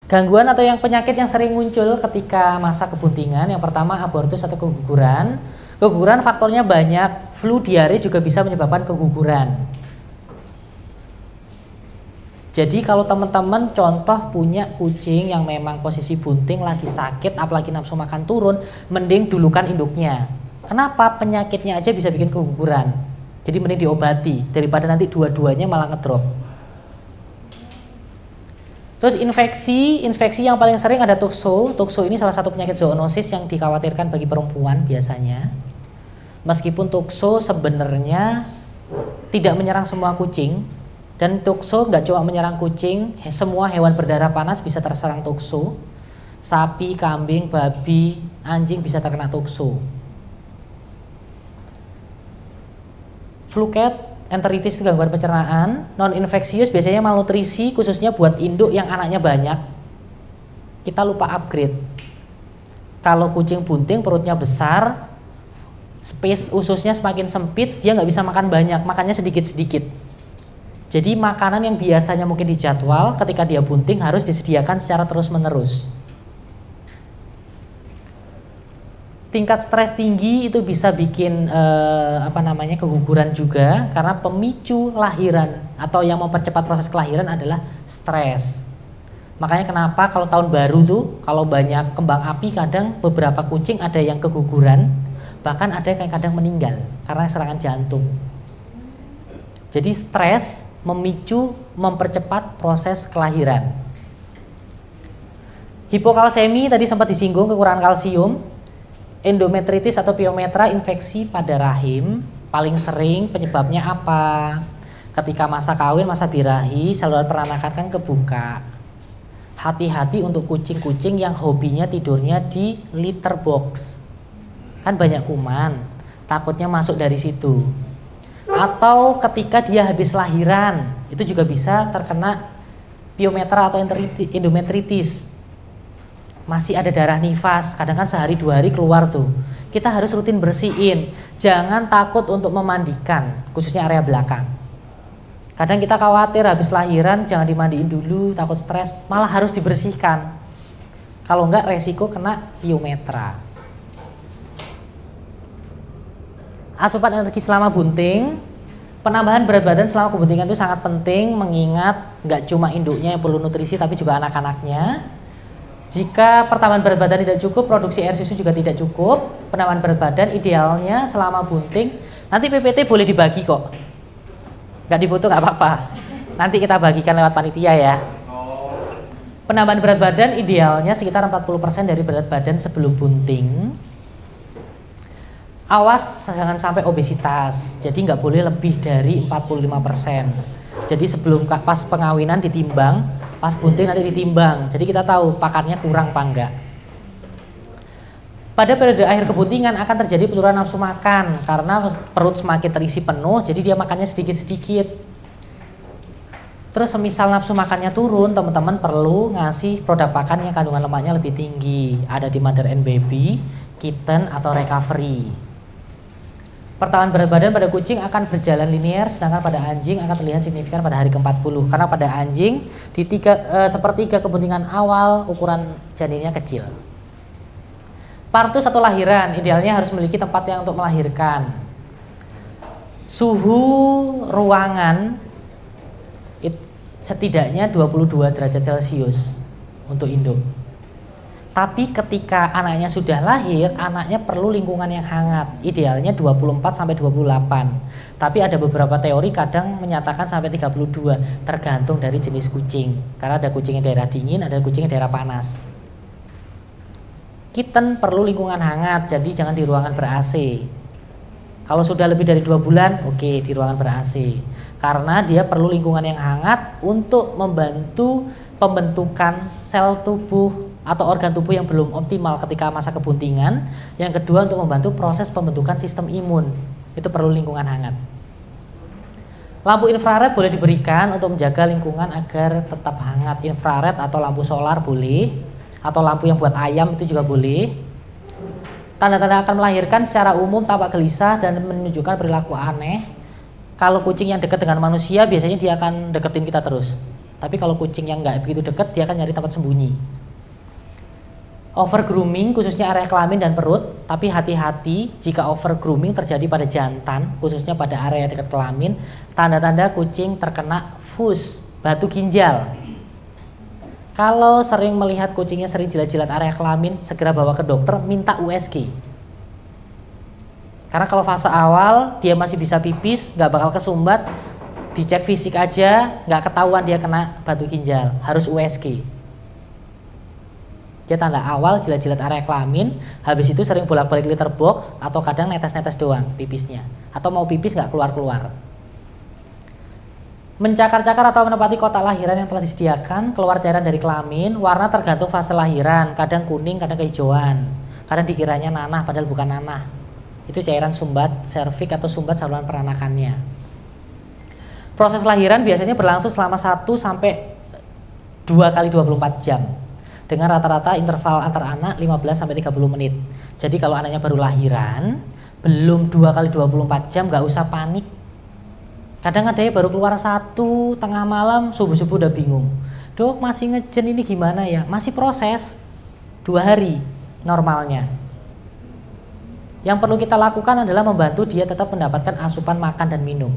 Gangguan atau yang penyakit yang sering muncul ketika masa kebuntingan, yang pertama abortus atau keguguran. Keguguran faktornya banyak, flu, diare juga bisa menyebabkan keguguran. Jadi kalau teman-teman contoh punya kucing yang memang posisi bunting lagi sakit, apalagi nafsu makan turun, mending dulukan induknya. Kenapa? Penyakitnya aja bisa bikin keguguran. Jadi mending diobati daripada nanti dua-duanya malah ngedrop. Terus infeksi yang paling sering ada tukso. Tukso ini salah satu penyakit zoonosis yang dikhawatirkan bagi perempuan biasanya. Meskipun tukso sebenarnya tidak menyerang semua kucing, dan tukso nggak cuma menyerang kucing, semua hewan berdarah panas bisa terserang tukso. Sapi, kambing, babi, anjing bisa terkena tukso. Flu cat, enteritis itu gangguan pencernaan. Non infeksius biasanya malnutrisi, khususnya buat induk yang anaknya banyak. Kita lupa upgrade. Kalau kucing bunting perutnya besar, space ususnya semakin sempit, dia nggak bisa makan banyak, makannya sedikit-sedikit. Jadi makanan yang biasanya mungkin dijadwal ketika dia bunting harus disediakan secara terus-menerus. Tingkat stres tinggi itu bisa bikin keguguran juga, karena pemicu lahiran atau yang mempercepat proses kelahiran adalah stres. Makanya kenapa kalau tahun baru tuh kalau banyak kembang api, kadang beberapa kucing ada yang keguguran, bahkan ada yang kadang meninggal karena serangan jantung. Jadi stres memicu mempercepat proses kelahiran. Hipokalsemi tadi sempat disinggung, kekurangan kalsium. Endometritis atau piometra, infeksi pada rahim, paling sering penyebabnya apa? Ketika masa kawin, masa birahi, saluran peranakan kan kebuka. Hati-hati untuk kucing-kucing yang hobinya tidurnya di litter box. Kan banyak kuman, takutnya masuk dari situ. Atau ketika dia habis lahiran, itu juga bisa terkena piometra atau endometritis. Masih ada darah nifas, kadang kan sehari 2 hari keluar tuh. Kita harus rutin bersihin, jangan takut untuk memandikan, khususnya area belakang. Kadang kita khawatir habis lahiran jangan dimandiin dulu, takut stres, malah harus dibersihkan. Kalau enggak resiko kena piometra. Asupan energi selama bunting, penambahan berat badan selama kebuntingan itu sangat penting, mengingat nggak cuma induknya yang perlu nutrisi tapi juga anak-anaknya. Jika pertambahan berat badan tidak cukup, produksi air susu juga tidak cukup. Penambahan berat badan idealnya selama bunting, nanti PPT boleh dibagi kok. Nggak difoto nggak apa-apa. Nanti kita bagikan lewat panitia ya. Penambahan berat badan idealnya sekitar 40% dari berat badan sebelum bunting. Awas jangan sampai obesitas, jadi nggak boleh lebih dari 45%. Jadi sebelum pas pengawinan ditimbang, pas bunting nanti ditimbang, jadi kita tahu pakannya kurang apa enggak. Pada periode akhir kebuntingan akan terjadi penurunan nafsu makan karena perut semakin terisi penuh, jadi dia makannya sedikit-sedikit. Terus semisal nafsu makannya turun, teman-teman perlu ngasih produk pakan yang kandungan lemaknya lebih tinggi. Ada di Mother and Baby, Kitten atau Recovery. Pertambahan berat badan pada kucing akan berjalan linear, sedangkan pada anjing akan terlihat signifikan pada hari ke-40. Karena pada anjing di sepertiga kebuntingan awal ukuran janinnya kecil. Partus atau lahiran, idealnya harus memiliki tempat yang untuk melahirkan. Suhu ruangan setidaknya 22 derajat Celcius untuk induk. Tapi ketika anaknya sudah lahir, anaknya perlu lingkungan yang hangat, idealnya 24-28. Tapi ada beberapa teori kadang menyatakan sampai 32, tergantung dari jenis kucing. Karena ada kucing yang daerah dingin, ada kucing yang daerah panas. Kitten perlu lingkungan hangat, jadi jangan di ruangan ber-AC. Kalau sudah lebih dari 2 bulan, oke, di ruangan ber-AC. Karena dia perlu lingkungan yang hangat untuk membantu pembentukan sel tubuh atau organ tubuh yang belum optimal ketika masa kebuntingan. Yang kedua untuk membantu proses pembentukan sistem imun, itu perlu lingkungan hangat. Lampu infrared boleh diberikan untuk menjaga lingkungan agar tetap hangat. Infrared atau lampu solar boleh, atau lampu yang buat ayam itu juga boleh. Tanda-tanda akan melahirkan secara umum tampak gelisah dan menunjukkan perilaku aneh. Kalau kucing yang dekat dengan manusia biasanya dia akan deketin kita terus. Tapi kalau kucing yang nggak begitu dekat, dia akan nyari tempat sembunyi. Over grooming khususnya area kelamin dan perut, tapi hati-hati jika over grooming terjadi pada jantan, khususnya pada area dekat kelamin. Tanda-tanda kucing terkena FUS, batu ginjal. Kalau sering melihat kucingnya sering jilat-jilat area kelamin, segera bawa ke dokter, minta USG. Karena kalau fase awal dia masih bisa pipis, nggak bakal kesumbat, dicek fisik aja, nggak ketahuan dia kena batu ginjal, harus USG. Dia tanda awal jilat-jilat area kelamin, habis itu sering bolak-balik litter box atau kadang netes-netes doang pipisnya, atau mau pipis nggak keluar-keluar. Mencakar-cakar atau menempati kotak lahiran yang telah disediakan, keluar cairan dari kelamin, warna tergantung fase lahiran, kadang kuning, kadang kehijauan, kadang dikiranya nanah padahal bukan nanah. Itu cairan sumbat serviks atau sumbat saluran peranakannya. Proses lahiran biasanya berlangsung selama 1 sampai 2 kali 24 jam. Dengan rata-rata interval antar anak 15 sampai 30 menit. Jadi kalau anaknya baru lahiran, belum 2 kali 24 jam, nggak usah panik. Kadang ada yang baru keluar 1 tengah malam, subuh-subuh udah bingung. Dok, masih ngejen, ini gimana ya? Masih proses 2 hari normalnya. Yang perlu kita lakukan adalah membantu dia tetap mendapatkan asupan makan dan minum.